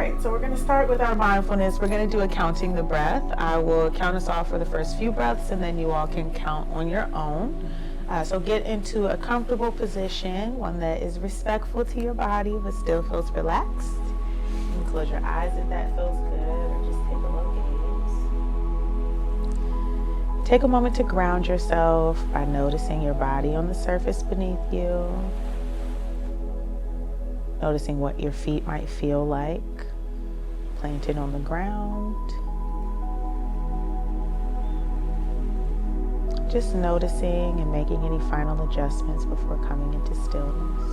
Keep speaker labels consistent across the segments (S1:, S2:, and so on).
S1: right, so we're going to start with our mindfulness. We're going to do a counting the breath. I will count us off for the first few breaths, and then you all can count on your own. So get into a comfortable position, one that is respectful to your body but still feels relaxed. You can close your eyes if that feels good, or just take a low gaze. Take a moment to ground yourself by noticing your body on the surface beneath you. Noticing what your feet might feel like planted on the ground. Just noticing and making any final adjustments before coming into stillness.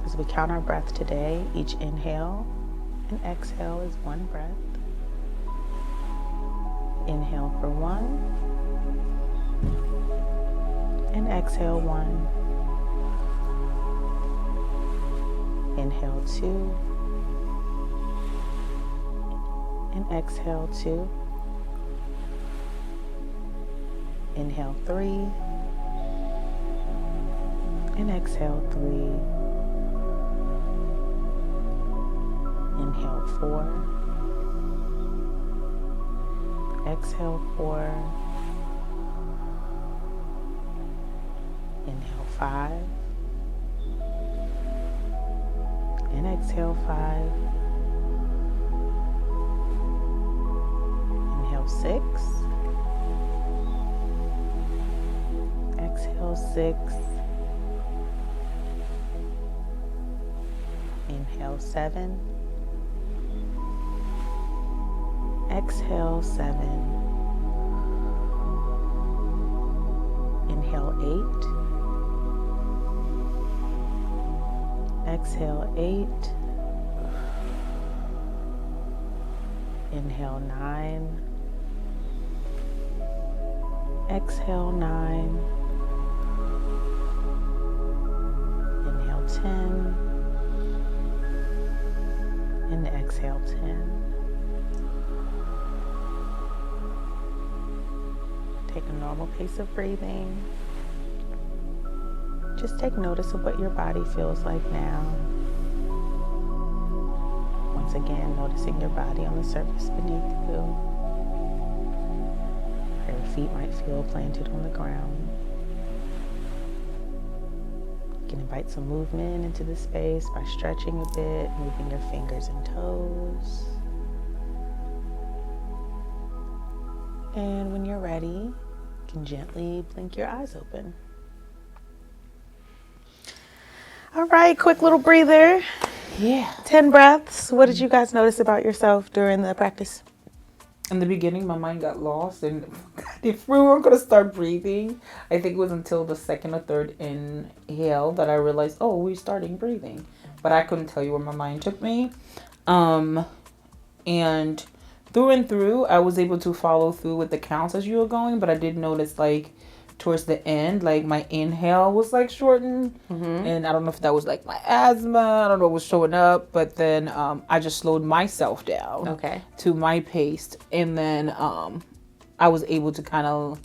S1: As we count our breath today, each inhale and exhale is one breath. Inhale for 1. And exhale 1. Inhale 2. And exhale 2. Inhale 3. And exhale 3. Inhale 4. Exhale 4. Inhale 5. And exhale 5. Inhale 6. Exhale 6. Inhale 7. Exhale 7. Inhale 8. Exhale 8. Inhale 9. Exhale 9. Inhale 10. And exhale 10. Take a normal pace of breathing. Just take notice of what your body feels like now. Once again, noticing your body on the surface beneath you. How your feet might feel planted on the ground. You can invite some movement into the space by stretching a bit, moving your fingers and toes. And when you're ready, you can gently blink your eyes open. All right, quick little breather.
S2: Yeah.
S1: 10 breaths. What did you guys notice about yourself during the practice?
S2: In the beginning, my mind got lost, and if we were going to start breathing, I think it was until the second or third inhale that I realized, oh, we're starting breathing. But I couldn't tell you where my mind took me. And through and through, I was able to follow through with the counts as you were going, but I did notice, like, towards the end, like, my inhale was, like, shortened. Mm-hmm. And I don't know if that was, like, my asthma. I don't know what was showing up. But then I just slowed myself down to my pace. And then I was able to kind of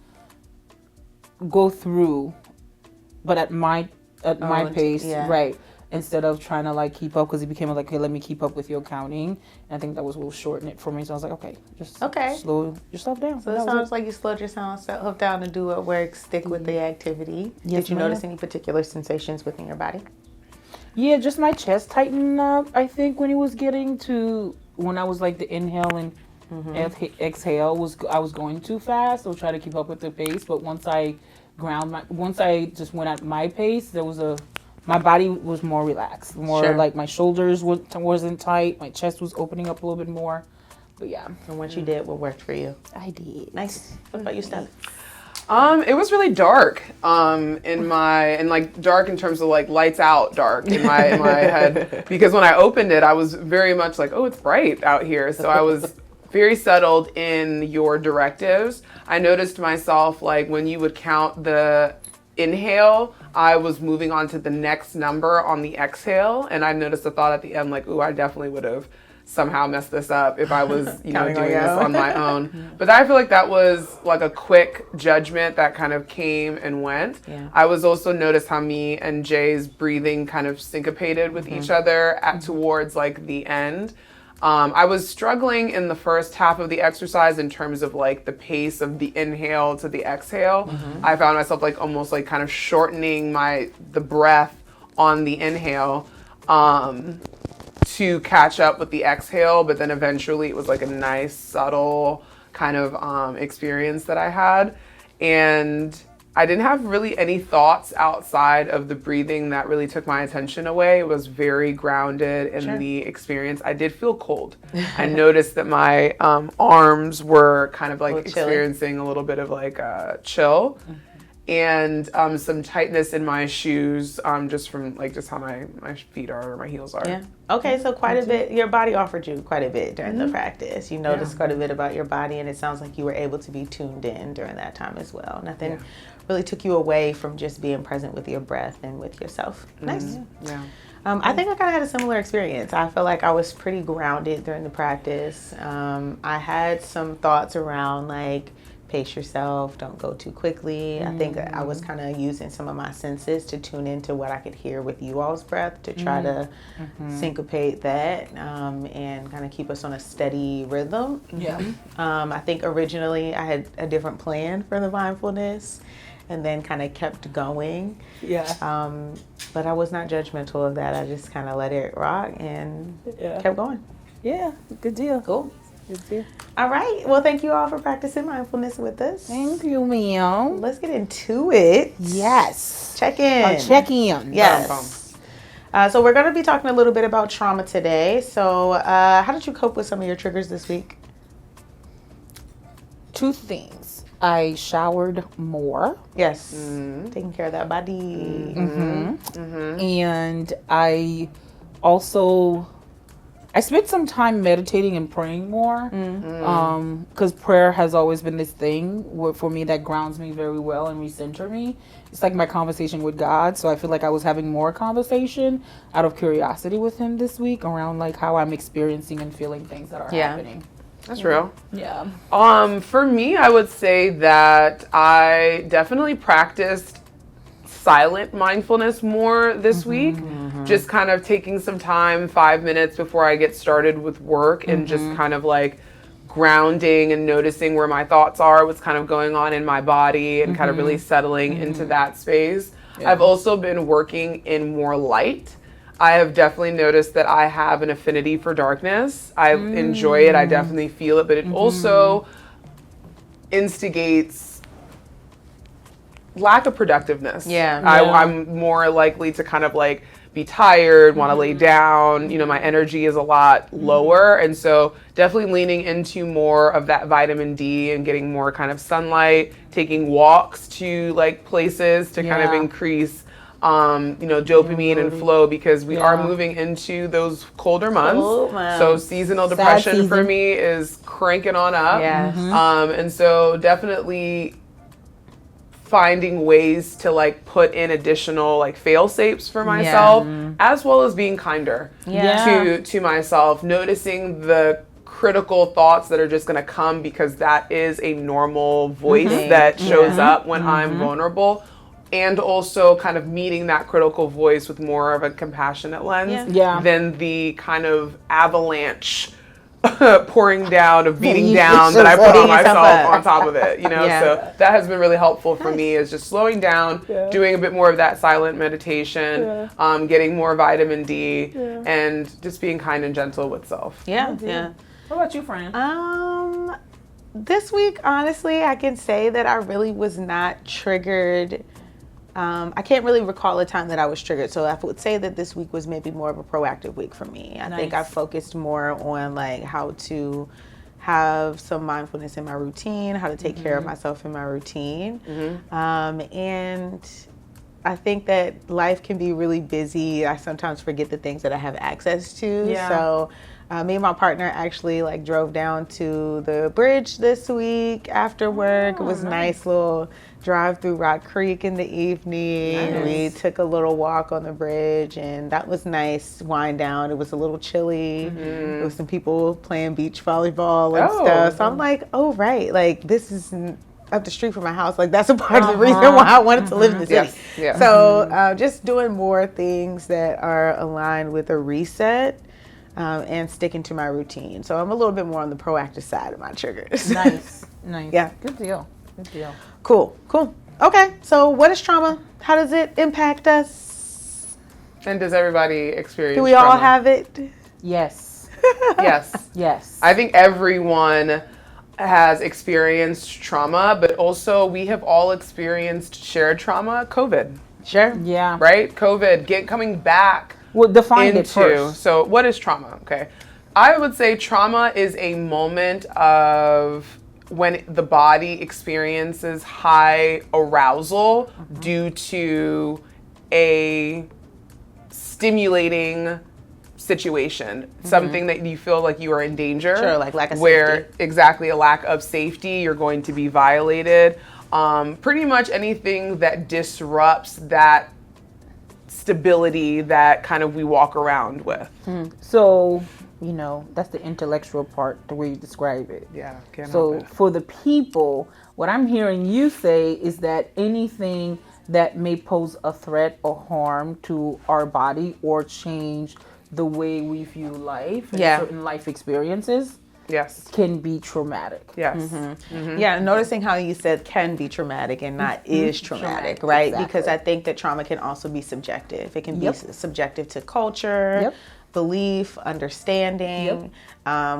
S2: go through, but at my pace, right? Instead of trying to, like, keep up, because it became like, okay, let me keep up with your counting. And I think that was a little shorten it for me. So I was like, okay, just slow yourself down.
S1: So it sounds like you slowed yourself down to do what works, stick with the activity.
S2: Yes,
S1: Did you notice any particular sensations within your body?
S2: Yeah, just my chest tightened up, I think, when I was like the inhale and exhale, I was going too fast. I was trying to keep up with the pace. But once I just went at my pace, my body was more relaxed, like my shoulders wasn't tight, my chest was opening up a little bit more. But yeah.
S1: And once you did, what worked for you?
S2: I did.
S1: Nice. What about you, Steph?
S3: It was really dark. Dark in terms of like lights out dark in my head, because when I opened it, I was very much like, oh, it's bright out here. So I was very settled in your directives. I noticed myself, like, when you would count the inhale, I was moving on to the next number on the exhale, and I noticed a thought at the end, like, ooh, I definitely would have somehow mess this up if I was, you know,
S1: Counting on
S3: doing
S1: your
S3: this
S1: own.
S3: on my own. But I feel like that was like a quick judgment that kind of came and went.
S1: Yeah.
S3: I was also noticed how me and Jay's breathing kind of syncopated with each other towards like the end. I was struggling in the first half of the exercise in terms of like the pace of the inhale to the exhale. I found myself like almost like kind of shortening the breath on the inhale to catch up with the exhale, but then eventually it was like a nice subtle kind of experience that I had. And I didn't have really any thoughts outside of the breathing that really took my attention away. It was very grounded in the experience. I did feel cold. I noticed that my arms were kind of like experiencing a little bit of like chill. And some tightness in my shoes, just from like just how my feet are or my heels are.
S1: Yeah. Okay, so quite a bit, your body offered you quite a bit during the practice. You noticed quite a bit about your body, and it sounds like you were able to be tuned in during that time as well. Nothing really took you away from just being present with your breath and with yourself. Nice.
S3: Yeah.
S1: I think I kind of had a similar experience. I feel like I was pretty grounded during the practice. I had some thoughts around like, pace yourself, don't go too quickly. I think I was kind of using some of my senses to tune into what I could hear with you all's breath to try to syncopate that and kind of keep us on a steady rhythm.
S2: Yeah.
S1: I think originally I had a different plan for the mindfulness and then kind of kept going.
S2: Yeah.
S1: But I was not judgmental of that. I just kind of let it rock and kept going.
S2: Yeah. Good deal.
S1: Cool.
S2: Good deal.
S1: All right. Well, thank you all for practicing mindfulness with us.
S2: Thank you, ma'am.
S1: Let's get into it.
S2: Yes.
S1: Check in.
S2: I'll check in.
S1: Yes. So we're going to be talking a little bit about trauma today. So how did you cope with some of your triggers this week?
S2: Two things. I showered more.
S1: Yes. Taking care of that body.
S2: And I also... I spent some time meditating and praying more because prayer has always been this thing for me that grounds me very well and recenter me. It's like my conversation with God. So I feel like I was having more conversation out of curiosity with him this week around like how I'm experiencing and feeling things that are happening.
S3: That's real.
S2: Yeah.
S3: For me, I would say that I definitely practiced silent mindfulness more this week. Just kind of taking some time, 5 minutes before I get started with work and just kind of like grounding and noticing where my thoughts are, what's kind of going on in my body and kind of really settling into that space. I've also been working in more light. I have definitely noticed that I have an affinity for darkness. I enjoy it. I definitely feel it, but it also instigates lack of productiveness. I'm more likely to kind of like be tired, want to lay down. You know, my energy is a lot lower. And so definitely leaning into more of that vitamin D and getting more kind of sunlight, taking walks to like places to kind of increase dopamine and flow because we are moving into those colder months. So seasonal depression for me is cranking on up. And so definitely finding ways to like put in additional like fail safes for myself as well as being kinder to myself, noticing the critical thoughts that are just going to come because that is a normal voice that shows up when I'm vulnerable, and also kind of meeting that critical voice with more of a compassionate lens than the kind of avalanche pouring down of beating down that I put on myself on top of it, you know. So that has been really helpful for me, is just slowing down, doing a bit more of that silent meditation, getting more vitamin D, and just being kind and gentle with self.
S2: What about you, Fran?
S1: This week, honestly, I can say that I really was not triggered. I can't really recall a time that I was triggered. So I would say that this week was maybe more of a proactive week for me. I think I focused more on like how to have some mindfulness in my routine, how to take care of myself in my routine. And I think that life can be really busy. I sometimes forget the things that I have access to. So Me and my partner actually like drove down to the bridge this week after work. It was a nice little drive through Rock Creek in the evening.
S2: Nice.
S1: We took a little walk on the bridge, and that was nice. Wind down. It was a little chilly. There was some people playing beach volleyball and stuff. So I'm like, oh right, like this is up the street from my house. Like that's a part of the reason why I wanted to live in the city.
S3: Yes.
S1: So just doing more things that are aligned with a reset. And sticking to my routine. So I'm a little bit more on the proactive side of my triggers.
S2: Nice.
S1: Yeah.
S2: Good deal.
S1: Cool. Okay, so what is trauma? How does it impact us?
S3: And does everybody experience
S1: Do we
S3: trauma?
S1: all have it?
S2: Yes.
S3: Yes.
S2: Yes.
S3: I think everyone has experienced trauma, but also we have all experienced shared trauma, COVID,
S1: Sure.
S2: Yeah.
S3: right? COVID, coming back
S2: Well, define it
S3: into.
S2: first.
S3: So what is trauma? Okay. I would say trauma is a moment of when the body experiences high arousal due to a stimulating situation, something that you feel like you are in danger.
S1: Sure, like lack of
S3: where
S1: safety.
S3: exactly a lack of safety, you're going to be violated. Pretty much anything that disrupts that stability that kind of we walk around with.
S2: So, that's the intellectual part, the way you describe it.
S3: Yeah, can't
S2: So
S3: help it.
S2: for the people, what I'm hearing you say is that anything that may pose a threat or harm to our body or change the way we view life and
S1: Yeah.
S2: certain life experiences
S3: Yes.
S2: can be traumatic.
S3: Yes.
S1: Yeah, noticing how you said can be traumatic and not is traumatic, right?
S2: Exactly.
S1: Because I think that trauma can also be subjective. It can be
S2: Yep.
S1: subjective to culture,
S2: Yep.
S1: belief, understanding,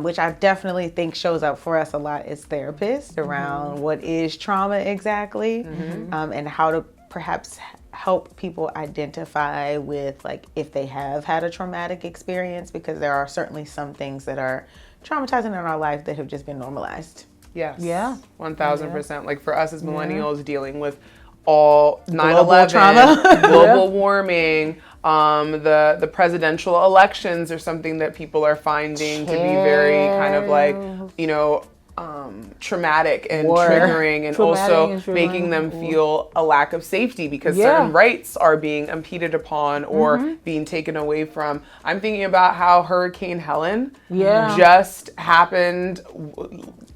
S1: which I definitely think shows up for us a lot as therapists around what is trauma exactly, and how to perhaps help people identify with like if they have had a traumatic experience, because there are certainly some things that are traumatizing in our life that have just been normalized.
S3: Yes.
S2: Yeah.
S3: 1000%. Like for us as millennials dealing with all 9/11,
S1: Global trauma.
S3: global warming, the presidential elections are something that people are finding to be very kind of like, traumatic and
S1: War.
S3: triggering, and
S2: Traumatic
S3: also
S2: and triggering.
S3: making them feel a lack of safety because
S2: Yeah.
S3: certain rights are being impeded upon or being taken away from. I'm thinking about how Hurricane Helen
S2: Yeah.
S3: just happened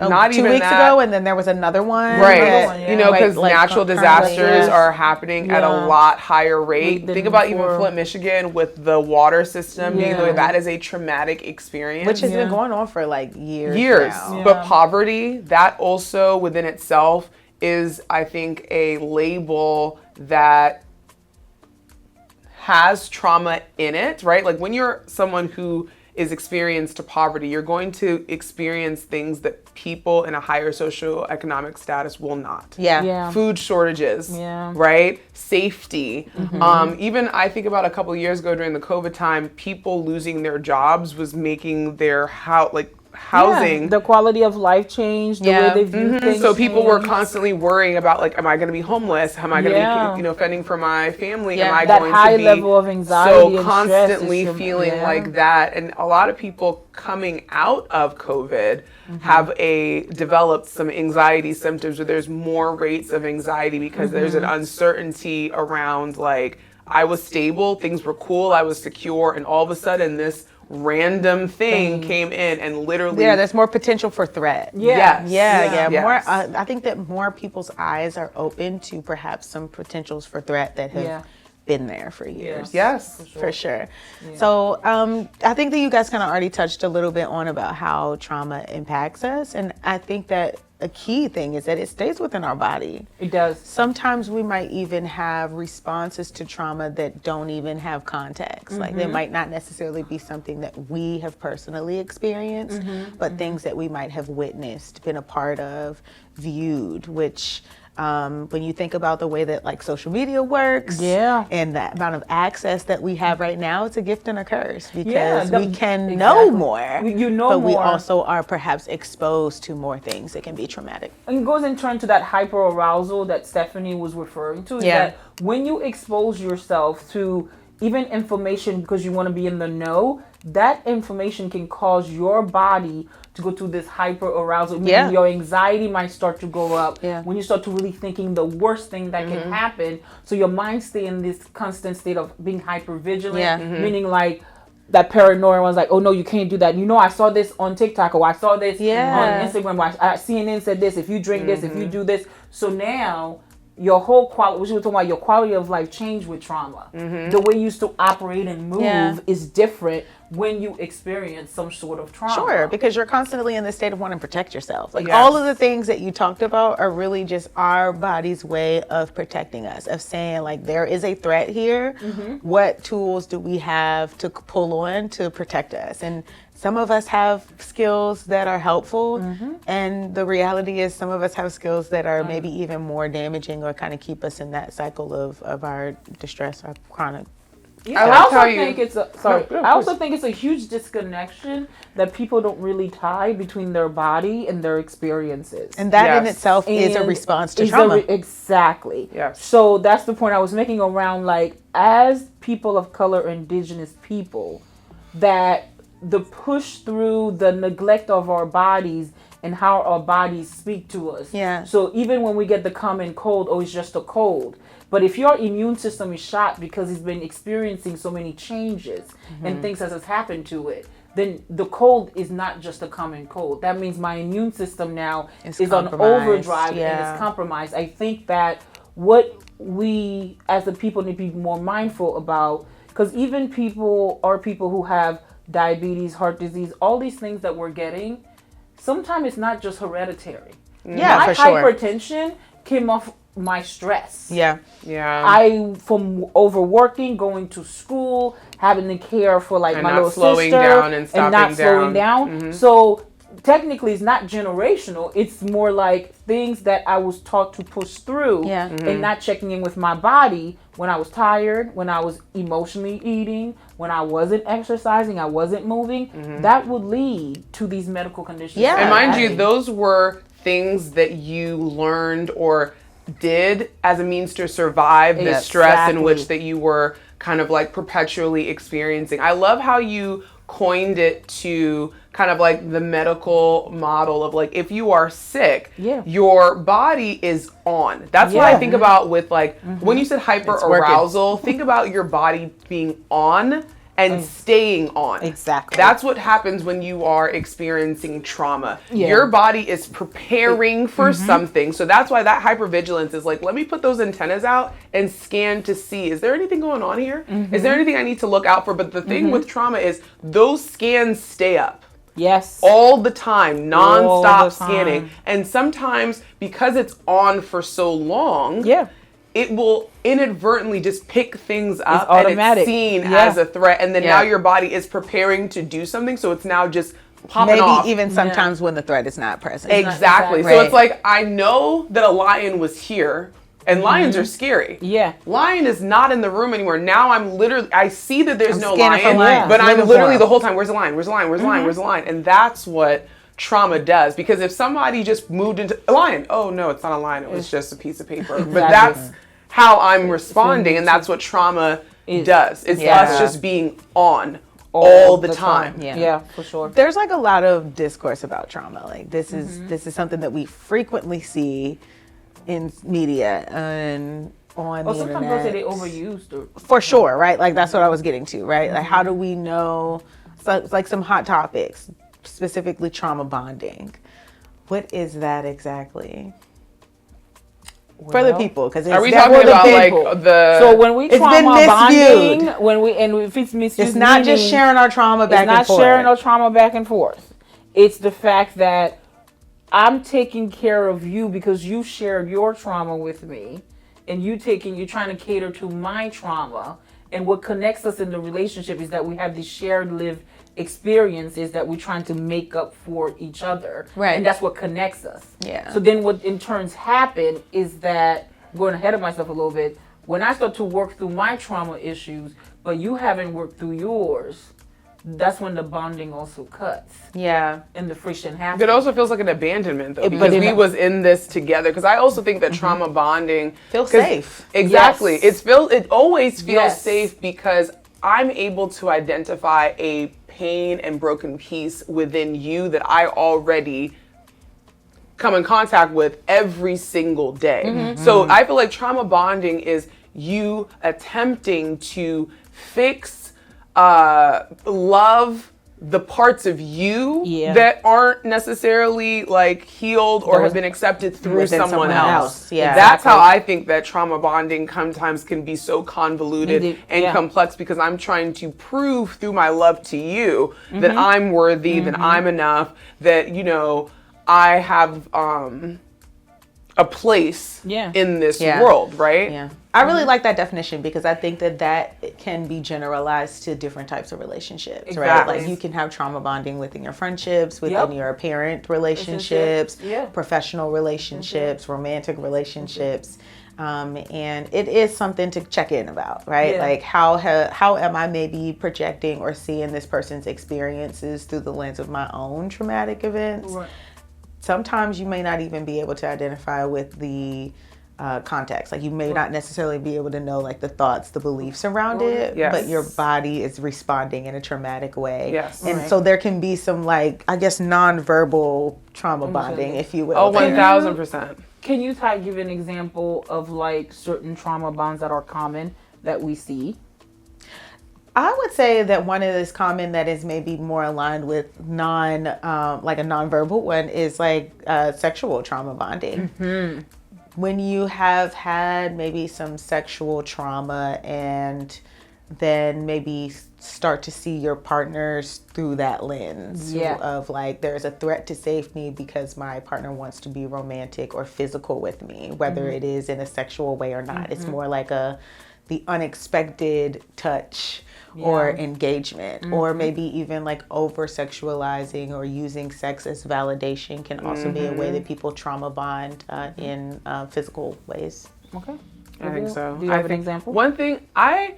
S3: not
S1: 2
S3: even
S1: weeks
S3: that,
S1: ago, and then there was another one.
S3: right,
S2: Another one, yeah.
S3: because
S1: Like
S3: natural
S1: currently,
S3: disasters
S1: yeah.
S3: are happening at a
S2: Yeah.
S3: lot higher rate.
S2: Than
S3: Think about even
S2: before.
S3: Flint, Michigan, with the water system being the way
S2: Yeah.
S3: that is a traumatic experience.
S1: Which has
S2: Yeah.
S1: been going on for like years. now.
S2: Yeah.
S3: But poverty, that also within itself is, I think, a label that has trauma in it, right? Like when you're someone who is experienced to poverty, you're going to experience things that people in a higher socioeconomic status will not.
S1: Yeah.
S3: Food shortages,
S2: Yeah.
S3: right? Safety. Even I think about a couple of years ago during the COVID time, people losing their jobs was making their housing.
S2: Yeah, the quality of life changed, the
S1: Yeah.
S2: way they view things.
S3: So people were
S2: changed.
S3: constantly worrying about like, am I going to be homeless? Am I going to
S2: Yeah.
S3: be, fending for my family?
S1: Yeah.
S3: Am I
S2: That
S3: going
S2: high
S3: to be
S2: level of anxiety
S3: so
S2: and stress
S3: constantly
S2: is
S3: feeling
S2: yeah.
S3: like that? And a lot of people coming out of COVID have developed some anxiety symptoms, where there's more rates of anxiety because there's an uncertainty around like, I was stable, things were cool, I was secure, and all of a sudden this random thing came in and literally
S1: Yeah, there's more potential for threat.
S3: Yes.
S1: Yeah.
S3: Yes.
S1: More. I think that more people's eyes are open to perhaps some potentials for threat that have
S2: Yeah.
S1: been there for years.
S3: Yes.
S1: For sure. So I think that you guys kind of already touched a little bit on about how trauma impacts us, and I think that a key thing is that it stays within our body.
S2: It does.
S1: Sometimes we might even have responses to trauma that don't even have context. Like they might not necessarily be something that we have personally experienced, but things that we might have witnessed, been a part of, viewed, which when you think about the way that like social media works
S2: Yeah.
S1: and the amount of access that we have right now, it's a gift and a curse because
S2: Yeah,
S1: we can know
S2: exactly.
S1: more,
S2: You know
S1: but we
S2: more.
S1: also are perhaps exposed to more things that can be traumatic.
S2: And it goes in turn to that hyper arousal that Stephanie was referring to. Is
S1: Yeah.
S2: that when you expose yourself to even information because you want to be in the know, that information can cause your body to go through this hyper arousal. Meaning
S1: Yeah.
S2: your anxiety might start to go up
S1: Yeah.
S2: when you start to really thinking the worst thing that can happen. So your mind stay in this constant state of being hyper vigilant.
S1: Yeah.
S2: Meaning like that paranoia was like, oh no, you can't do that. You know, I saw this on TikTok, or I saw this
S1: Yeah.
S2: on Instagram. Or CNN said this. If you drink this, if you do this, so now your whole quality, which we were talking about, your quality of life changed with trauma. The way you used to operate and move
S1: Yeah.
S2: is different when you experience some sort of trauma.
S1: Sure, because you're constantly in the state of wanting to protect yourself. Like
S3: Yes.
S1: all of the things that you talked about are really just our body's way of protecting us, of saying like there is a threat here. What tools do we have to pull on to protect us? And some of us have skills that are helpful, and the reality is some of us have skills that are maybe even more damaging or kind of keep us in that cycle of our distress, our chronic.
S2: Yeah,
S3: I
S2: I
S3: like
S2: also
S3: how you-
S2: think it's a sorry.
S3: No,
S2: I also
S3: please.
S2: think it's a huge disconnection that people don't really tie between their body and their experiences.
S1: And that in
S3: Yes.
S1: itself is a
S2: And
S1: response to
S2: is a
S1: trauma.
S2: exactly.
S3: Yes.
S2: So that's the point I was making around like as people of color, indigenous people, that the push through the neglect of our bodies and how our bodies speak to us.
S1: Yeah.
S2: So even when we get the common cold, oh, it's just a cold. But if your immune system is shot because it's been experiencing so many changes and things that has happened to it, then the cold is not just a common cold. That means my immune system now
S1: It's
S2: is on
S1: compromised,
S2: overdrive and
S1: yeah.
S2: it's compromised. I think that what we as a people need to be more mindful about, because even people who have diabetes, heart disease, all these things that we're getting, sometimes it's not just hereditary.
S1: Yeah,
S2: My
S1: for sure.
S2: hypertension came off my stress.
S1: Yeah.
S3: Yeah.
S2: From overworking, going to school, having to care for like
S3: And
S2: my
S3: not
S2: little
S3: slowing
S2: sister,
S3: down and stopping
S2: not slowing
S3: down.
S2: down. So technically, it's not generational. It's more like things that I was taught to push through,
S1: Yeah.
S2: and not checking in with my body when I was tired, when I was emotionally eating, when I wasn't exercising, I wasn't moving. That would lead to these medical conditions.
S1: Yeah.
S3: And mind you,
S2: Right.
S3: those were things that you learned or did as a means to survive the stress in which that you were kind of like perpetually experiencing. I love how you coined it to kind of like the medical model of like, if you are sick,
S2: Yeah.
S3: your body is on. That's what I
S2: Yeah.
S3: think about with like, when you said hyper
S1: It's working.
S3: arousal, think about your body being on and staying on.
S1: Exactly.
S3: That's what happens when you are experiencing trauma.
S2: Yeah.
S3: Your body is preparing for something. So that's why that hypervigilance is like, let me put those antennas out and scan to see, is there anything going on here? Is there anything I need to look out for? But the thing with trauma is those scans stay up.
S2: Yes.
S3: All the time,
S2: All
S3: nonstop
S2: the
S3: scanning.
S2: time.
S3: And sometimes because it's on for so long,
S2: Yeah.
S3: it will inadvertently just pick things up and
S2: automatic.
S3: it's seen
S2: Yeah.
S3: as a threat. And then
S1: Yeah.
S3: now your body is preparing to do something. So it's now just popping
S1: Maybe
S3: off.
S1: even sometimes when the threat is not present.
S3: Exactly.
S2: Exactly.
S3: So
S1: Right.
S3: it's like, I know that a lion was here. And lions are scary.
S2: Yeah.
S3: Lion is not in the room anymore. Now I see that there's no
S1: scanning for
S3: lion,
S1: lions,
S3: but I'm
S1: looking for
S3: literally
S1: him.
S3: the whole time, where's the lion? Where's the lion? Where's the lion? Where's the lion? And that's what trauma does. Because if somebody just moved into a lion, oh no, it's not a lion. It was just a piece of paper. But
S2: Exactly.
S3: that's how I'm responding. And that's what trauma does. It's
S1: Yeah.
S3: us just being on all the time.
S1: Yeah.
S2: Yeah, for sure.
S1: There's like a lot of discourse about trauma. Like this is something that we frequently see in media and on
S2: Or
S1: the
S2: sometimes
S1: internet.
S2: they'll say they overused or
S1: For sure, right? Like that's what I was getting to, right? Like how do we know? So it's like some hot topics, specifically trauma bonding. What is that exactly? For the
S2: Well,
S1: people, because
S3: Are we
S1: that
S3: talking
S1: for the
S3: about
S1: people.
S3: like the?
S2: So when we
S1: It's
S2: trauma
S1: been misused.
S2: bonding, if it's misused,
S1: It's not just
S2: meaning
S1: sharing our trauma back
S2: it's not
S1: and forth.
S2: sharing our trauma back and forth. It's the fact that I'm taking care of you because you shared your trauma with me, and you're trying to cater to my trauma. And what connects us in the relationship is that we have these shared lived experiences that we're trying to make up for each other.
S1: Right.
S2: And that's what connects us.
S1: Yeah.
S2: So then what in turns happen is that, going ahead of myself a little bit, when I start to work through my trauma issues, but you haven't worked through yours, that's when the bonding also cuts
S1: Yeah.
S2: and the friction happens.
S3: It also feels like an abandonment though,
S2: But
S3: because
S2: it-
S3: we was in this together. Because I also think that trauma bonding
S1: Feels
S3: 'cause-
S1: safe.
S3: Exactly.
S2: Yes.
S3: It always feels
S2: Yes.
S3: safe because I'm able to identify a pain and broken piece within you that I already come in contact with every single day. So I feel like trauma bonding is you attempting to fix, love the parts of you that aren't necessarily like healed or have been accepted through someone else.
S1: Yeah,
S3: That's how I think that trauma bonding sometimes can be so convoluted and complex, because I'm trying to prove through my love to you that I'm worthy, that I'm enough, that, you know, I have a place in this world, right?
S1: Yeah. I really like that definition, because I think that it can be generalized to different types of relationships, right? Like you can have trauma bonding within your friendships, within your parent relationships, professional relationships, romantic relationships. And it is something to check in about, right? Like how am I maybe projecting or seeing this person's experiences through the lens of my own traumatic events? Right. Sometimes you may not even be able to identify with the context. Like you may not necessarily be able to know like the thoughts, the beliefs around it, but your body is responding in a traumatic way.
S3: Yes.
S1: And so there can be some like, I guess, nonverbal trauma bonding, if you will.
S3: Oh, 1000%.
S2: Can you give an example of like certain trauma bonds that are common that we see?
S1: I would say that one that is common that is maybe more aligned with like a nonverbal one is like sexual trauma bonding. When you have had maybe some sexual trauma and then maybe start to see your partners through that lens of like, there's a threat to safety because my partner wants to be romantic or physical with me, whether it is in a sexual way or not. It's more like the unexpected touch or engagement, or maybe even like over sexualizing or using sex as validation can also be a way that people trauma bond in physical ways.
S2: Okay.
S3: I think so.
S2: Do you have an example?
S3: One thing, I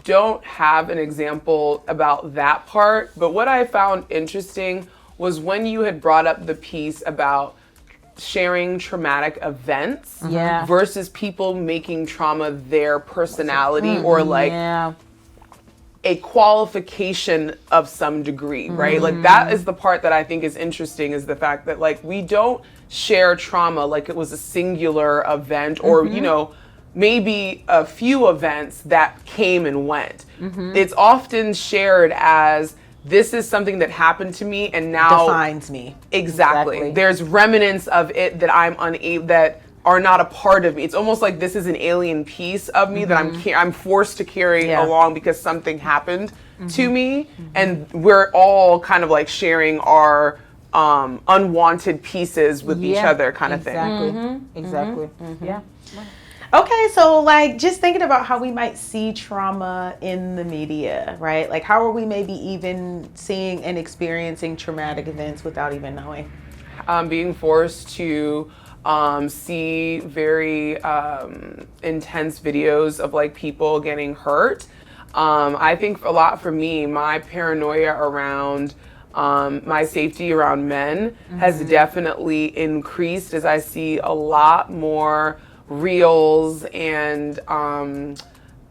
S3: don't have an example about that part, but what I found interesting was when you had brought up the piece about sharing traumatic events versus people making trauma their personality or like a qualification of some degree, right? Like that is the part that I think is interesting, is the fact that like we don't share trauma like it was a singular event or, you know, maybe a few events that came and went. It's often shared as, this is something that happened to me and now
S1: defines me.
S3: Exactly. There's remnants of it that I'm unable, that are not a part of me. It's almost like this is an alien piece of me that I'm forced to carry along because something happened to me, and we're all kind of like sharing our unwanted pieces with each other, kind of thing.
S2: Exactly. Yeah.
S1: Okay, so like just thinking about how we might see trauma in the media, right? Like how are we maybe even seeing and experiencing traumatic events without even knowing?
S3: Being forced to see very intense videos of like people getting hurt. I think a lot for me, my paranoia around my safety around men has definitely increased as I see a lot more reels and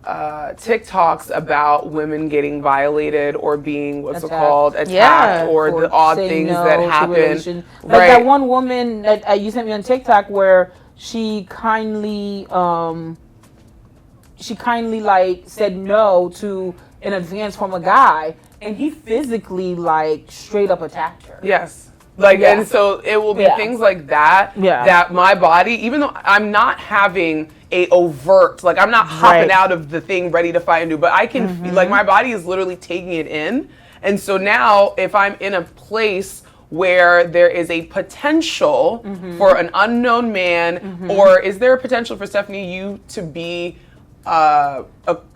S3: TikToks about women getting violated or being attacked or the odd things that happen.
S2: Like that one woman that you sent me on TikTok where she kindly like said no to an advance from a guy, and he physically like straight up attacked her.
S3: Yes. Like, and so it will be things like that, that my body, even though I'm not having a overt, like I'm not hopping out of the thing ready to fight and do, but I can feel like my body is literally taking it in. And so now if I'm in a place where there is a potential for an unknown man, or is there a potential for Stephanie, you to be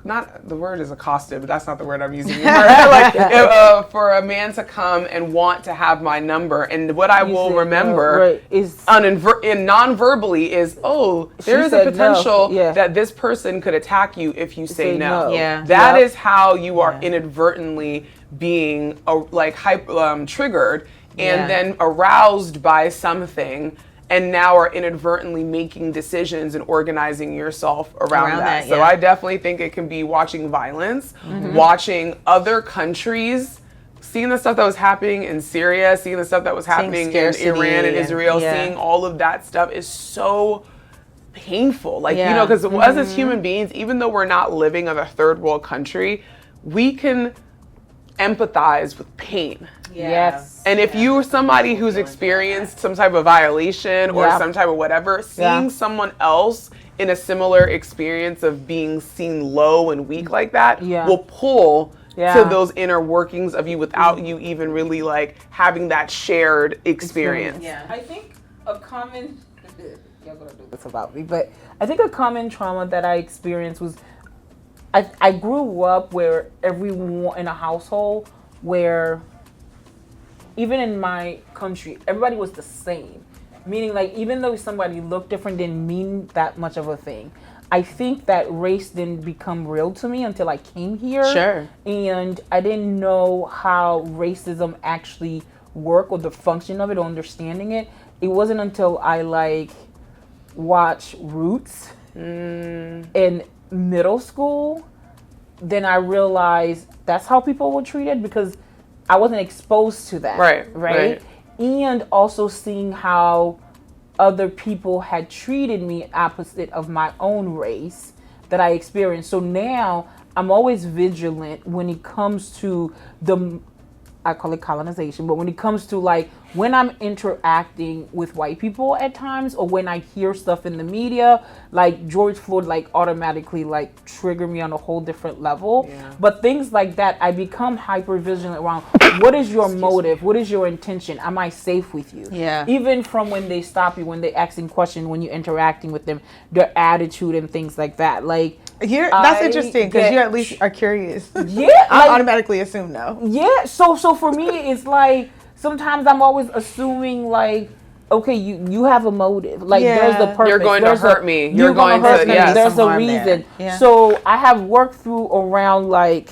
S3: not the word is accosted, but that's not the word I'm using. For a man to come and want to have my number, and what I will remember is non-verbally is, there is a potential that this person could attack you if you say no. That is how you are inadvertently being triggered and then aroused by something, and now are inadvertently making decisions and organizing yourself around that. So I definitely think it can be watching violence, watching other countries seeing the stuff that was happening in Syria, seeing the stuff that was happening in Iran and Israel, seeing all of that stuff is so painful. Like, you know, because us as human beings, even though we're not living in a third world country, we can empathize with pain.
S2: Yes.
S3: And if you are somebody who's experienced some type of violation or some type of whatever, seeing someone else in a similar experience of being seen low and weak like that will pull to those inner workings of you without you even really like having that shared experience.
S2: Yeah. I think a common, y'all gonna do this about me, but I think a common trauma that I experienced was I grew up where everyone in a household where even in my country, everybody was the same. Meaning like even though somebody looked different didn't mean that much of a thing. I think that race didn't become real to me until I came here.
S1: Sure.
S2: And I didn't know how racism actually worked or the function of it or understanding it. It wasn't until I like watched Roots in middle school, then I realized that's how people were treated because I wasn't exposed to that. Right. And also seeing how other people had treated me opposite of my own race that I experienced. So now I'm always vigilant when it comes to I call it colonization, but when it comes to like when I'm interacting with white people at times or when I hear stuff in the media, like George Floyd like automatically like trigger me on a whole different level. But things like that, I become hyper vigilant around what is your motive? What is your intention? Am I safe with you? Even from when they stop you, when they asking questions, when you're interacting with them, their attitude and things like that. Like
S4: that's interesting because you at least are curious.
S2: I
S4: automatically assume no.
S2: So for me, it's like sometimes I'm always assuming like, okay, you have a motive. Like there's a purpose.
S3: You're going to hurt me.
S2: You're going to hurt me. There's a reason.
S4: Yeah.
S2: So I have worked through around like,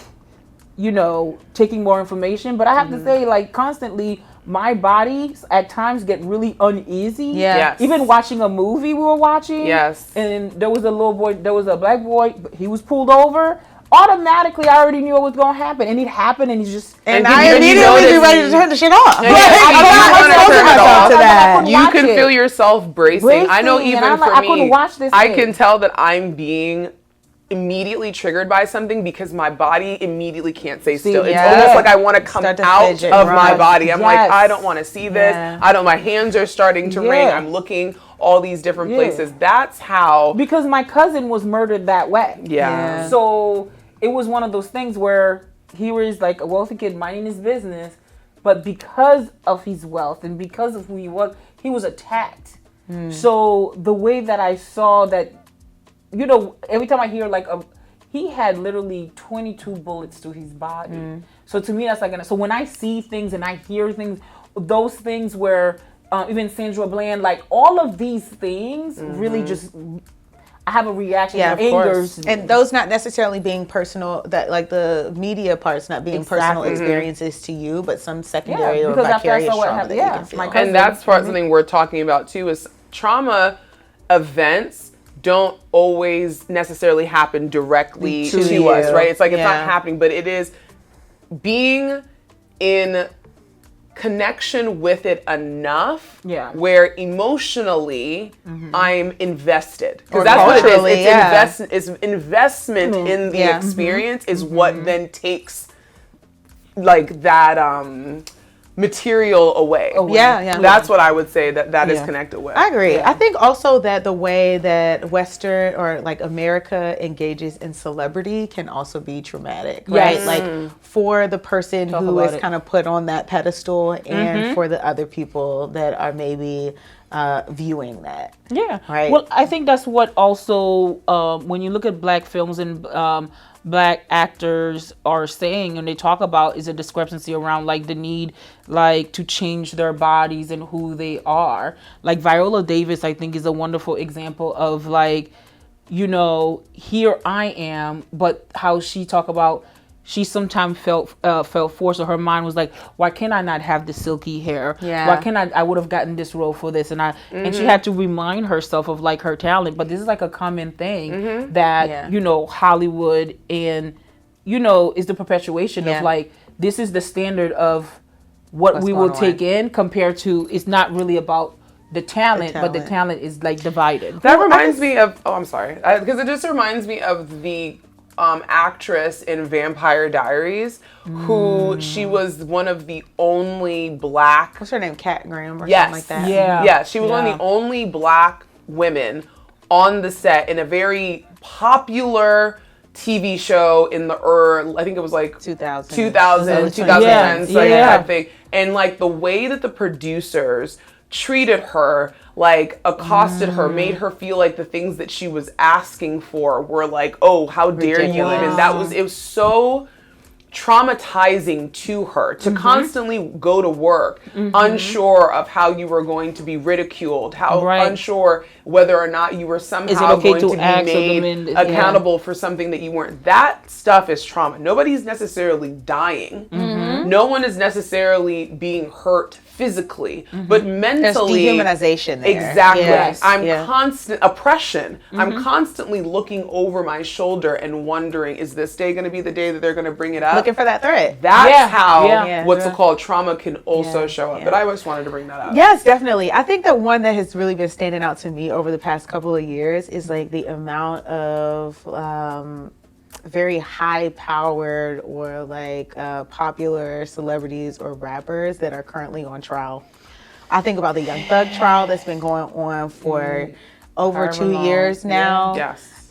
S2: you know, taking more information. But I have to say like constantly, my body at times get really uneasy. Even watching a movie we were watching. And there was a little boy, there was a black boy, he was pulled over. Automatically, I already knew what was going to happen. And it happened and he just...
S4: And I immediately be ready to turn the shit off.
S3: You can feel yourself bracing. I know even for
S2: I couldn't
S3: me,
S2: watch this
S3: I can tell that I'm being immediately triggered by something because my body immediately can't stay still. It's almost like I want to come out of my body. I'm like, I don't want to see this. My hands are starting to ring. I'm looking all these different places. That's how.
S2: Because my cousin was murdered that way. So it was one of those things where he was like a wealthy kid minding his business, but because of his wealth and because of who he was attacked. So the way that I saw that, you know, every time I hear like he had literally 22 bullets to his body. So to me, that's like, so when I see things and I hear things, those things where even Sandra Bland, like all of these things really just, I have a reaction that angers me.
S4: And those not necessarily being personal, that like the media parts not being personal experiences to you, but some secondary or vicarious trauma that you can feel.
S3: And that's something we're talking about too, is trauma events don't always necessarily happen directly to us, right? It's like it's not happening, but it is being in connection with it enough where emotionally I'm invested, because that's what it is. It's investment in the experience is what then takes like that material away. That's what I would say that is connected with.
S4: I agree. I think also that the way that Western or like America engages in celebrity can also be traumatic, right? Like for the person who is kind of put on that pedestal and for the other people that are maybe viewing that. Right.
S2: Well, I think that's what also when you look at Black films and Black actors are saying, and they talk about, is a discrepancy around like the need like to change their bodies and who they are. Like Viola Davis, I think, is a wonderful example of like, you know, here I am, but how she talk about she sometimes felt forced, or her mind was like, why can't I not have the silky hair? Why can't I would have gotten this role for this, and she had to remind herself of like her talent. But this is like a common thing that you know, Hollywood and, you know, is the perpetuation of like this is the standard of what
S4: What's
S2: we will
S4: going
S2: take in, compared to, it's not really about the talent, but the talent is like divided.
S3: That reminds me of, I'm sorry, because it just reminds me of the actress in Vampire Diaries, who she was one of the only black.
S4: What's her name? Kat Graham or
S3: Yes.
S4: something like that.
S3: Yeah, she was one of the only black women on the set in a very popular TV show in the I think it was like 2010s type thing. And like the way that the producers treated her, like accosted her, made her feel like the things that she was asking for were like, oh, how dare you even. It was so traumatizing to her to constantly go to work unsure of how you were going to be ridiculed, unsure whether or not you were somehow going to be made accountable for something that you weren't. That stuff is trauma. Nobody's necessarily dying. No one is necessarily being hurt physically, but mentally.
S4: There's dehumanization there.
S3: Exactly.
S4: Yes.
S3: I'm constant oppression. I'm constantly looking over my shoulder and wondering, is this day going to be the day that they're going to bring it up?
S4: Looking for that thread.
S3: That's how what's called trauma can also show up. But I just wanted to bring that up.
S4: Yes, definitely. I think that one that has really been standing out to me over the past couple of years is like the amount of very high-powered or like popular celebrities or rappers that are currently on trial. I think about the Young Thug trial that's been going on for over 2 years now.
S3: Yes.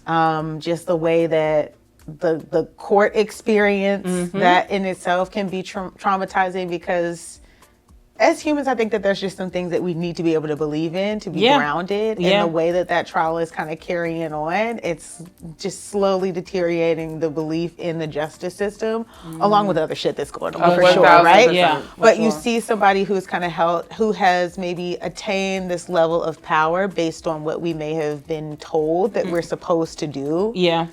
S4: Just the way that the court experience, that in itself can be traumatizing, because as humans, I think that there's just some things that we need to be able to believe in, to be grounded. And the way that trial is kind of carrying on, it's just slowly deteriorating the belief in the justice system, along with other shit that's going on, for sure, right?
S2: Yeah.
S4: But you see somebody who's kind of who has maybe attained this level of power based on what we may have been told that we're supposed to do.
S2: Yeah.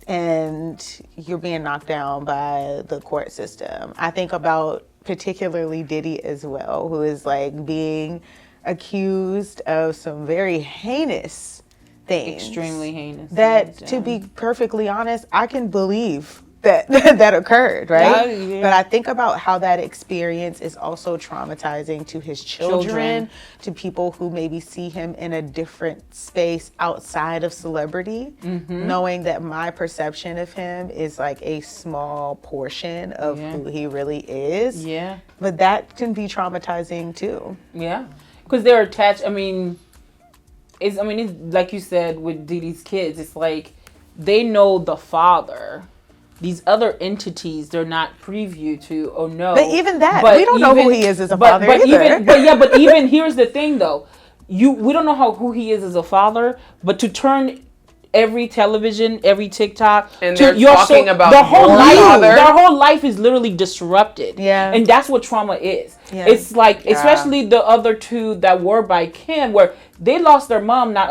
S4: And you're being knocked down by the court system. I think about particularly Diddy as well, who is like being accused of some very heinous things.
S2: Extremely heinous.
S4: That, to be perfectly honest, I can believe that occurred, right?
S2: Yeah.
S4: But I think about how that experience is also traumatizing to his children, to people who maybe see him in a different space outside of celebrity, knowing that my perception of him is like a small portion of who he really is.
S2: Yeah.
S4: But that can be traumatizing too.
S2: Yeah. Because they're attached. It's like you said with Diddy's kids, it's like they know the father. These other entities, they're not preview to or know.
S4: But even that, we don't know who he is as a father either.
S2: But even here's the thing though. We don't know who he is as a father, but to turn every television, every TikTok,
S3: and they're talking about
S2: their whole
S3: father.
S2: Their whole life is literally disrupted.
S4: Yeah.
S2: And that's what trauma is.
S4: Yeah.
S2: It's like, especially the other two that were by Kim, where they lost their mom not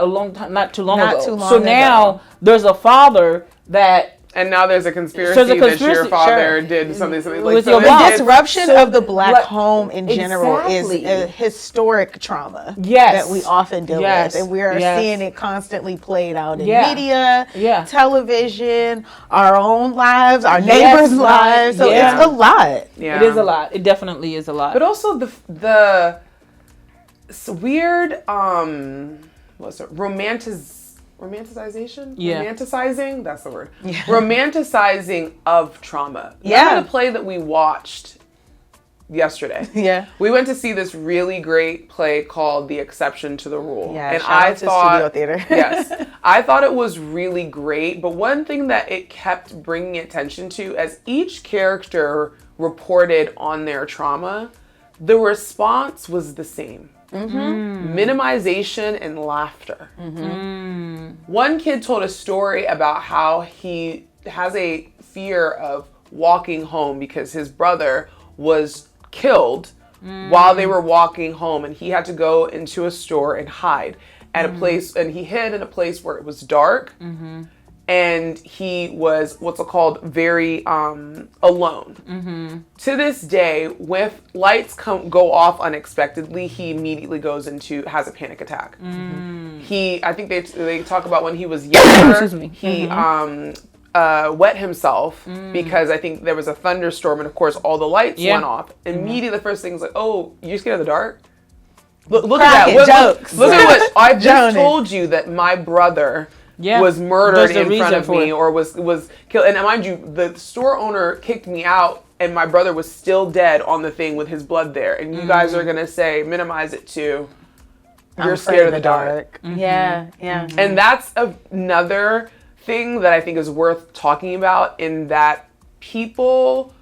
S2: too long ago. So now there's a father that.
S3: And now there's a conspiracy that your father did something like
S4: so the disruption of the black home in general is a historic trauma that we often deal with. And we are seeing it constantly played out in media, television, our own lives, our neighbors' lives. So it's a lot.
S2: Yeah. It is a lot. It definitely is a lot.
S3: But also the weird romanticization?
S2: Yeah.
S3: Romanticizing? That's the word.
S4: Yeah.
S3: Romanticizing of trauma. Remember the play that we watched yesterday?
S4: Yeah.
S3: We went to see this really great play called The Exception to the Rule.
S4: Yeah,
S3: and
S4: shout
S3: I
S4: out to
S3: thought,
S4: Studio Theater.
S3: yes, I thought it was really great. But one thing that it kept bringing attention to, as each character reported on their trauma, the response was the same. Minimization and laughter. One kid told a story about how he has a fear of walking home because his brother was killed while they were walking home, and he had to go into a store and hide at a place, and he hid in a place where it was dark. And he was what's called very alone. To this day, with lights go off unexpectedly, he immediately has a panic attack. I think they talk about when he was younger, he wet himself because I think there was a thunderstorm, and of course all the lights went off. Immediately, the first thing is like, "Oh, you scared of the dark?" Look at that! Look at what I just told you, that my brother was murdered in front of me, or was killed. And mind you, the store owner kicked me out, and my brother was still dead on the thing with his blood there. And you guys are gonna minimize it to, you're scared of the dark.
S4: Yeah.
S3: And that's another thing that I think is worth talking about, in that people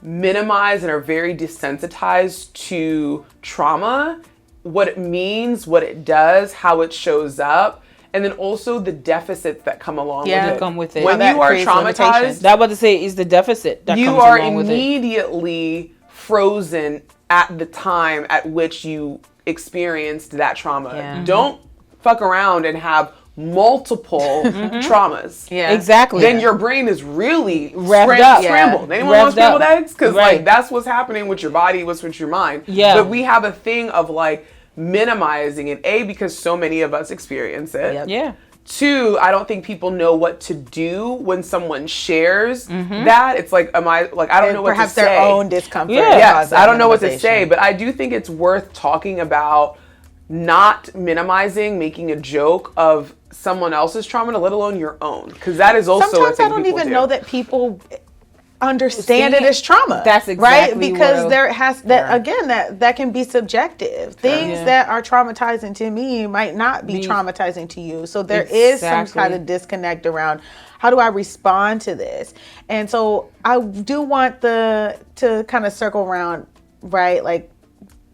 S3: minimize and are very desensitized to trauma, what it means, what it does, how it shows up, and then also the deficits that come along with it.
S2: Come with it.
S3: When you are traumatized,
S2: that what to say is the deficit that
S3: you
S2: comes
S3: are
S2: along with it.
S3: immediately frozen at the time at which you experienced that trauma.
S4: Yeah.
S3: Don't fuck around and have multiple traumas.
S4: Yeah.
S2: Exactly.
S3: Then your brain is really
S2: Revved up.
S3: scrambled.
S2: Yeah.
S3: Anyone want
S2: Revved
S3: scrambled
S2: up.
S3: eggs? Because
S2: Right.
S3: like that's what's happening with your body, what's with your mind.
S2: Yeah.
S3: But we have a thing of like minimizing it. A, because so many of us experience it.
S4: Yep.
S2: Yeah.
S3: Two, I don't think people know what to do when someone shares that. It's like, I don't know what to
S4: Perhaps
S3: say.
S4: their own discomfort.
S2: Yeah.
S3: Yes, I don't know what to say,
S4: minimization.
S3: but I do think it's worth talking about, not minimizing, making a joke of someone else's trauma, let alone your own, because that is also
S4: Sometimes
S3: a thing
S4: I don't
S3: people
S4: even
S3: do.
S4: know that people understand it
S2: See?
S4: as trauma.
S2: That's
S4: right,
S2: exactly
S4: because
S2: what
S4: there has that again that can be subjective. Things
S2: Yeah.
S4: that are traumatizing to me might not be traumatizing to you. So there is some
S2: Exactly.
S4: kind of disconnect around how do I respond to this. And so I do want to kind of circle around, right? Like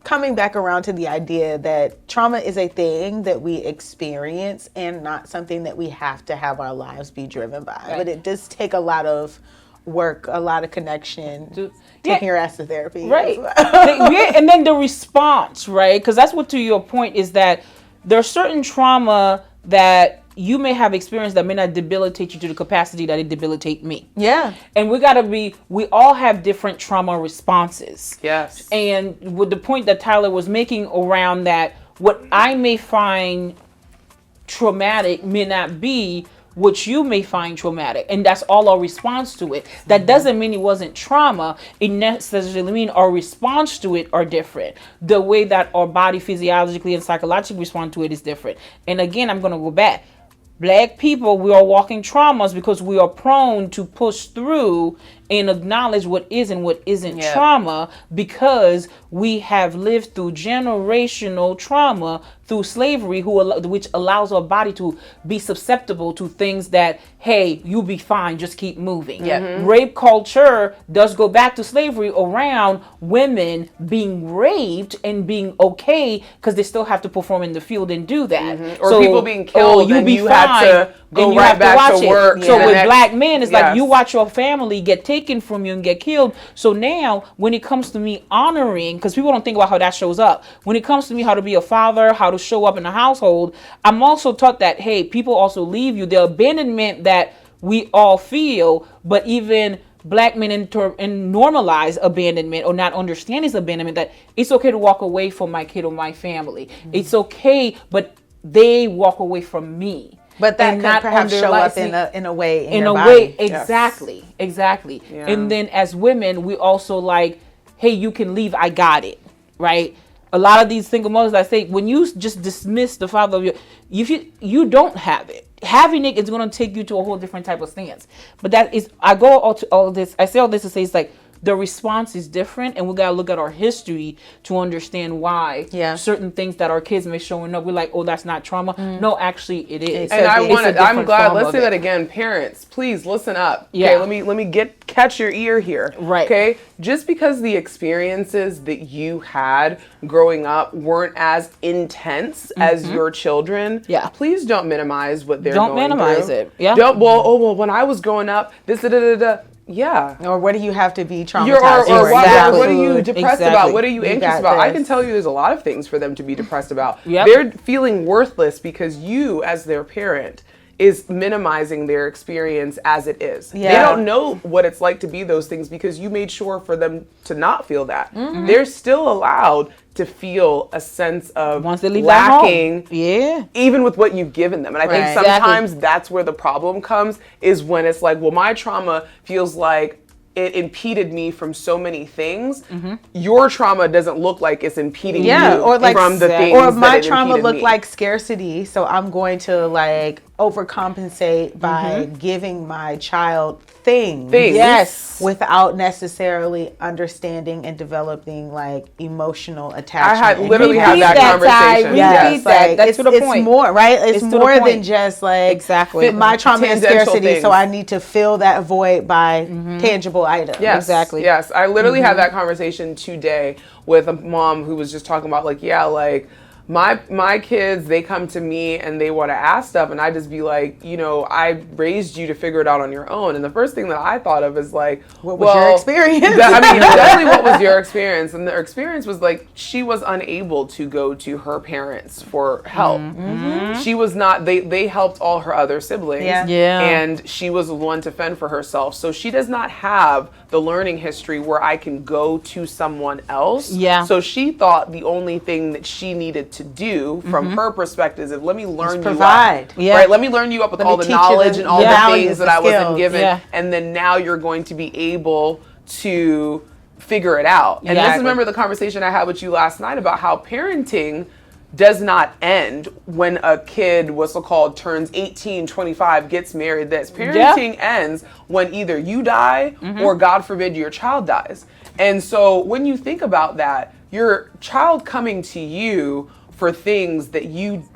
S4: coming back around to the idea that trauma is a thing that we experience and not something that we have to have our lives be driven by.
S2: Right.
S4: But it does take a lot of work, a lot of connection,
S2: Yeah.
S4: taking your ass to therapy.
S2: Right. Yeah, and then the response, right? Because that's what, to your point, is that there's certain trauma that you may have experienced that may not debilitate you to the capacity that it debilitate me.
S4: Yeah.
S2: And we all have different trauma responses.
S3: Yes.
S2: And with the point that Tyler was making around that, what I may find traumatic may not be what you may find traumatic, and that's all our response to it. That doesn't mean it wasn't trauma. It necessarily means our response to it are different. The way that our body physiologically and psychologically respond to it is different. And again, I'm going to go back. Black people, we are walking traumas because we are prone to push through and acknowledge what is and what isn't trauma, because we have lived through generational trauma through slavery, which allows our body to be susceptible to things that, hey, you'll be fine, just keep moving. Rape culture does go back to slavery around women being raped and being okay because they still have to perform in the field and do that.
S3: Or people being killed and you had to go
S2: and you
S3: right
S2: have
S3: back
S2: watch
S3: to
S2: it.
S3: work.
S2: So
S3: the
S2: with
S3: next-
S2: black men, it's like
S3: Yes.
S2: you watch your family get taken from you and get killed. So now when it comes to me honoring, because people don't think about how that shows up, when it comes to me how to be a father, how to show up in the household, I'm also taught that, hey, people also leave you. The abandonment that we all feel, but even black men and normalize abandonment or not understand this abandonment, that it's okay to walk away from my kid or my family. It's okay, but they walk away from me.
S4: But that
S2: And
S4: could
S2: not
S4: perhaps show up
S2: underlying-
S4: in a way in
S2: in
S4: your
S2: a
S4: body.
S2: way, exactly.
S3: Yeah.
S2: And then as women, we also like, hey, you can leave, I got it, right? A lot of these single mothers, I say, when you just dismiss the father of you don't have it. Having it is going to take you to a whole different type of stance. But that is, I say all this to say, it's like, the response is different, and we gotta look at our history to understand why certain things that our kids may showing up, we're like, oh, that's not trauma. No, actually it is.
S3: And I'm glad, let's say
S2: that
S3: that again, parents, please listen up.
S2: Yeah.
S3: Okay, let me catch your ear here.
S2: Right.
S3: Okay. Just because the experiences that you had growing up weren't as intense as your children, please don't minimize what they're going through.
S2: Don't minimize it. Yeah.
S3: Well, when I was growing up, this yeah.
S4: Or what do you have to be traumatized
S3: Or
S4: for?
S3: what are you depressed about? What are you anxious
S4: got
S3: about? I
S4: this.
S3: can tell you there's a lot of things for them to be depressed about.
S2: Yep.
S3: They're feeling worthless because you, as their parent, is minimizing their experience as it is.
S4: Yeah.
S3: They don't know what it's like to be those things because you made sure for them to not feel that. They're still allowed to feel a sense of
S2: Once they leave
S3: lacking,
S2: that home. Yeah.
S3: even with what you've given them. And I think
S4: Right.
S3: sometimes that's where the problem comes, is when it's like, well, my trauma feels like it impeded me from so many things. Your trauma doesn't look like it's impeding you
S4: or like
S3: from the things
S4: or
S3: that
S4: my
S3: it
S4: trauma
S3: impeded
S4: looked
S3: me.
S4: like scarcity, so I'm going to like overcompensate by giving my child things.
S2: Yes.
S4: Without necessarily understanding and developing like emotional attachment.
S3: I had literally
S2: Repeat
S3: had that
S2: that,
S3: conversation.
S2: Ty.
S3: Yes.
S2: Repeat that. That's to the
S4: it's
S2: point.
S4: more, right? It's
S2: It's to the
S4: more than
S2: point.
S4: just like
S2: Exactly.
S4: my trauma and
S3: Tangential
S4: scarcity, so
S3: things.
S4: I need to fill that void by tangible items.
S3: Yes,
S2: Exactly.
S3: Yes, I literally had that conversation today with a mom who was just talking about like, yeah, like my kids, they come to me and they want to ask stuff, and I just be like, you know, I raised you to figure it out on your own. And the first thing that I thought of is like,
S4: What was your experience?
S3: I mean, definitely what was your experience? And their experience was like, she was unable to go to her parents for help. She was not, they helped all her other siblings.
S4: Yeah.
S2: Yeah.
S3: And she was the one to fend for herself. So she does not have the learning history where I can go to someone else.
S2: Yeah.
S3: So she thought the only thing that she needed to do from her perspective is let me learn you
S4: provide.
S3: up.
S2: Yeah.
S3: Right? Let me learn you up with
S4: Let me
S3: all the
S4: teach you
S3: knowledge
S4: the
S3: and all the
S4: values,
S3: things
S4: the
S3: that I wasn't
S4: skills.
S3: given.
S2: Yeah.
S3: And then now you're going to be able to figure it out. And this is,
S2: Exactly.
S3: remember the conversation I had with you last night about how parenting does not end when a kid, what's it called, turns 18, 25, gets married. This parenting ends when either you die or, God forbid, your child dies. And so when you think about that, your child coming to you for things that you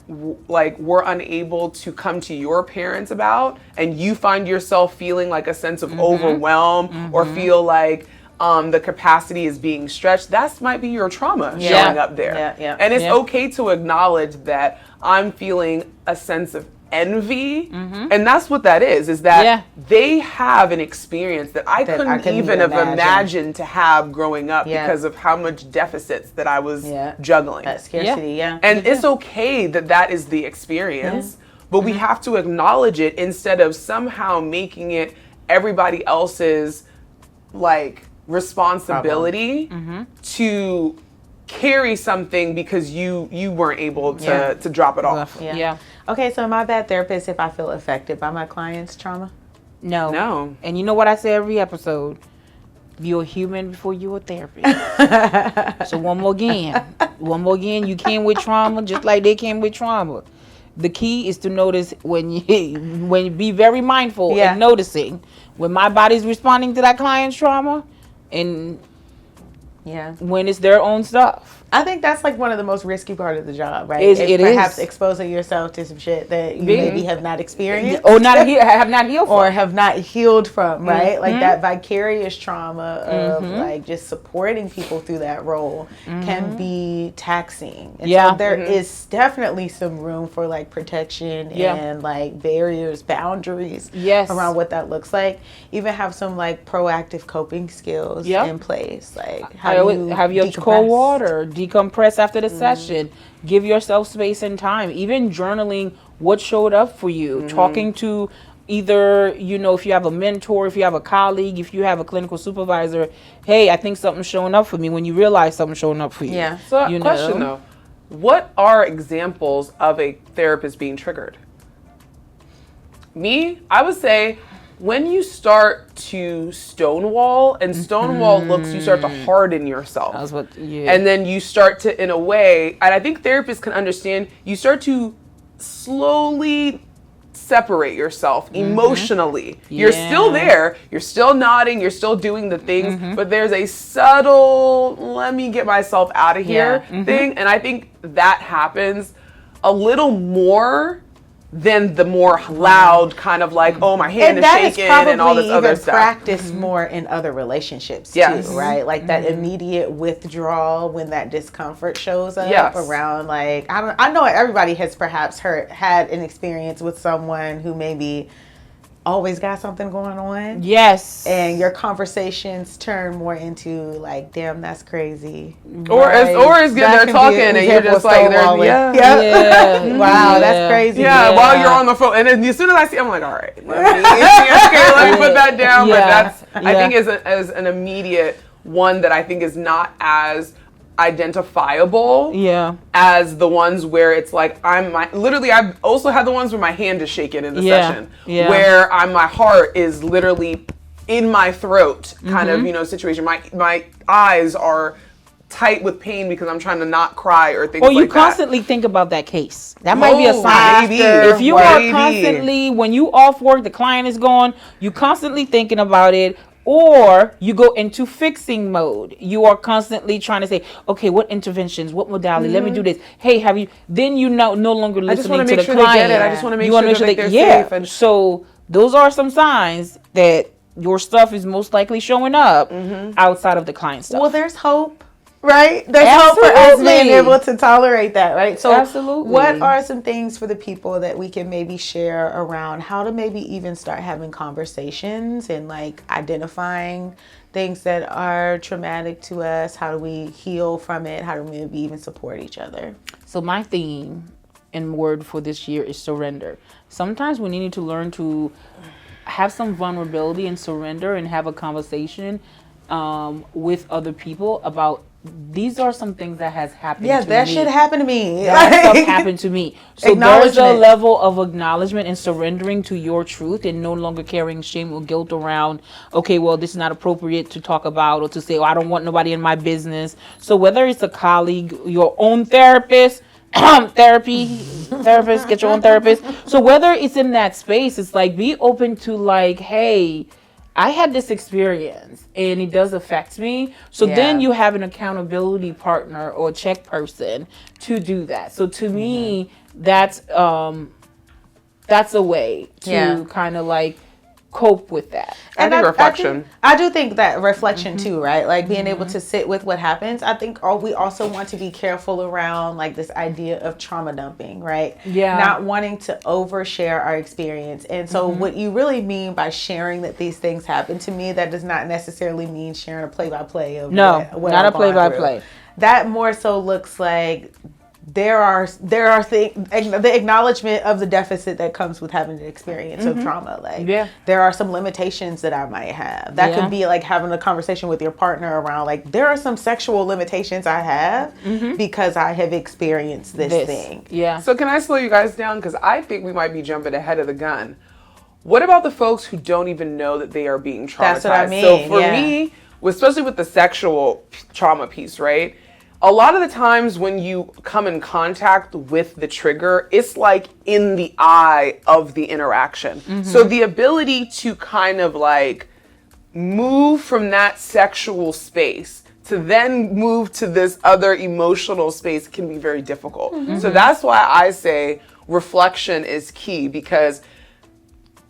S3: like were unable to come to your parents about, and you find yourself feeling like a sense of overwhelm or feel like the capacity is being stretched, that might be your trauma showing up there.
S4: Yeah.
S3: And it's okay to acknowledge that I'm feeling a sense of envy, and that's what that is that they have an experience that I couldn't even have imagined to have growing up because of how much deficits that I was juggling.
S4: That scarcity,
S3: And it's okay that that is the experience, but we have to acknowledge it instead of somehow making it everybody else's like responsibility to carry something because you weren't able to drop it off.
S2: Yeah.
S4: Okay, so am I a bad therapist if I feel affected by my client's trauma?
S2: No. And you know what I say every episode? You're a human before you're a therapist. So one more again, you came with trauma just like they came with trauma. The key is to notice when you be very mindful and noticing when my body's responding to that client's trauma and when it's their own stuff.
S4: I think that's like one of the most risky part of the job, right?
S2: It
S4: perhaps
S2: is.
S4: exposing yourself to some shit that you maybe have not experienced.
S2: Or have not healed from.
S4: Or have not healed from, right? Like that vicarious trauma of like just supporting people through that role can be taxing. And so there is definitely some room for like protection and like barriers, boundaries around what that looks like. Even have some like proactive coping skills in place. Like how do you
S2: have your
S4: decompress?
S2: cold water, decompress after the session, give yourself space and time, even journaling what showed up for you, talking to either, if you have a mentor, if you have a colleague, if you have a clinical supervisor, hey, I think something's showing up for me, when you realize something's showing up for you.
S4: Yeah.
S3: So question though, what are examples of a therapist being triggered? Me, I would say when you start to stonewall, and stonewall looks, you start to harden yourself.
S2: That's what,
S3: And then you start to, in a way, and I think therapists can understand, you start to slowly separate yourself emotionally. You're still there, you're still nodding, you're still doing the things, but there's a subtle, let me get myself out of here thing. And I think that happens a little more than the more loud kind of like, oh, my hand is shaking and all this other stuff.
S4: Practice more in other relationships too, right? Like that immediate withdrawal when that discomfort shows up around like, I know everybody has perhaps had an experience with someone who maybe always got something going on.
S2: Yes.
S4: And your conversations turn more into like, damn, that's crazy.
S3: Or as good they're talking and you're just like,
S4: yeah. Wow, that's crazy.
S3: Yeah, while you're on the phone. And then as soon as I see, I'm like, all right, let me put that down. But that's, I think, as an immediate one that I think is not as identifiable as the ones where it's like literally I've also had the ones where my hand is shaking in the session where my heart is literally in my throat kind of situation. My eyes are tight with pain because I'm trying to not cry or things like that.
S2: Or you constantly think about that case. That might be a sign. If you are constantly, when you off work, the client is gone, you constantly thinking about it. Or you go into fixing mode. You are constantly trying to say, okay, what interventions, what modality, let me do this. Hey, have you, then you no longer listening to the client.
S3: I just want to make sure they're safe. And
S2: so those are some signs that your stuff is most likely showing up outside of the client stuff.
S4: Well, there's hope. Right? There's hope for us being able to tolerate that, right? So what are some things for the people that we can maybe share around how to maybe even start having conversations and like identifying things that are traumatic to us? How do we heal from it? How do we maybe even support each other?
S2: So my theme and word for this year is surrender. Sometimes we need to learn to have some vulnerability and surrender and have a conversation with other people about these are some things that has happened to me. Yeah,
S4: that shit happened to me.
S2: That stuff happened to me. So there's a level of acknowledgement and surrendering to your truth and no longer carrying shame or guilt around, okay, well, this is not appropriate to talk about or to say, oh, I don't want nobody in my business. So whether it's a colleague, your own therapist, therapist, get your own therapist. So whether it's in that space, it's like be open to like, hey, I had this experience and it does affect me. So then you have an accountability partner or check person to do that. So to me, that's a way to kind of like cope with that.
S3: I think reflection.
S4: I do think that reflection too, right? Like being able to sit with what happens. I think we also want to be careful around like this idea of trauma dumping, right?
S2: Yeah.
S4: Not wanting to overshare our experience. And so what you really mean by sharing that these things happen to me, that does not necessarily mean sharing a play-by-play of what not
S2: I'm a play-by-play.
S4: That more so looks like there are things, the acknowledgement of the deficit that comes with having the experience of trauma. Like there are some limitations that I might have. That could be like having a conversation with your partner around like there are some sexual limitations I have because I have experienced this thing.
S2: Yeah.
S3: So can I slow you guys down? Because I think we might be jumping ahead of the gun. What about the folks who don't even know that they are being traumatized?
S4: That's what I mean.
S3: So for me, especially with the sexual trauma piece, right? A lot of the times when you come in contact with the trigger, it's like in the eye of the interaction. So the ability to kind of like move from that sexual space to then move to this other emotional space can be very difficult. So that's why I say reflection is key, because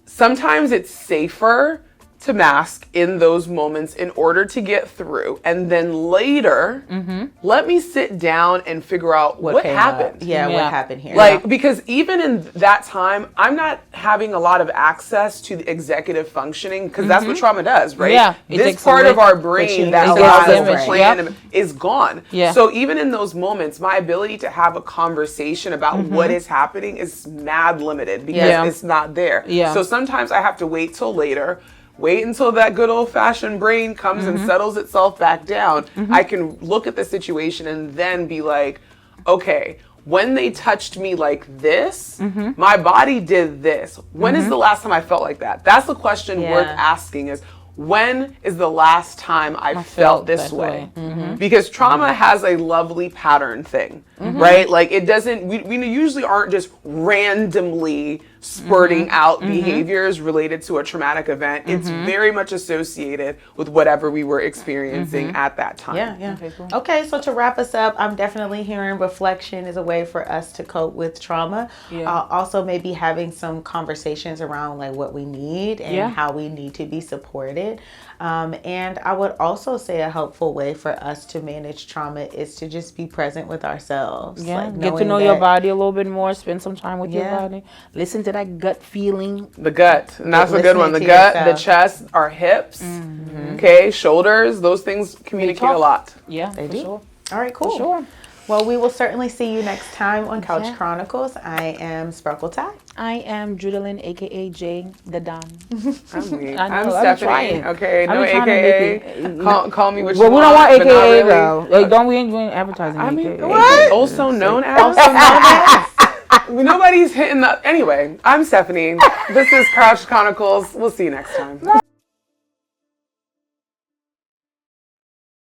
S3: sometimes it's safer to mask in those moments in order to get through, and then later let me sit down and figure out what happened.
S4: What happened here?
S3: Like, because even in that time, I'm not having a lot of access to the executive functioning, because that's what trauma does, right?
S2: Yeah,
S3: this part of our brain that allows us to plan is gone. So even in those moments, my ability to have a conversation about what is happening is mad limited because it's not there. So sometimes I have to wait till later. Wait until that good old-fashioned brain comes and settles itself back down. I can look at the situation and then be like, okay, when they touched me like this, my body did this. When is the last time I felt like that? That's the question worth asking, is when is the last time I felt this way? Because trauma has a lovely pattern thing, right? Like it doesn't, we usually aren't just randomly spurting out behaviors related to a traumatic event. It's very much associated with whatever we were experiencing at that time.
S4: Okay, so to wrap us up, I'm definitely hearing reflection is a way for us to cope with trauma. Also maybe having some conversations around like what we need and how we need to be supported. And I would also say a helpful way for us to manage trauma is to just be present with ourselves.
S2: Like get to know your body a little bit more, spend some time with your body, listen to to that gut feeling.
S3: The gut, and that's a good one. The
S4: Listening to
S3: gut,
S4: yourself.
S3: the chest, our hips, okay, shoulders. Those things communicate a lot.
S2: Yeah, they
S4: do.
S2: Sure.
S4: All right,
S2: For
S4: cool.
S2: sure.
S4: Well, we will certainly see you next time on Couch
S2: Yeah.
S4: Chronicles. I am Sparkle Ty.
S2: I am Judalyn, aka Jay the Don.
S3: I'm weak.
S2: I know,
S3: I'm
S2: I'm
S3: Stephanie.
S2: trying.
S3: Okay, no
S2: I'm trying to
S3: AKA.
S2: make
S3: Call me what
S2: Well,
S3: you
S2: we don't want
S3: but not
S2: AKA
S3: really.
S2: though. Like, don't we ain't advertising?
S3: I mean,
S2: AKA.
S3: what? Also known as. Nobody's hitting the. Anyway, I'm Stephanie. This is Couch Chronicles. We'll see you next time.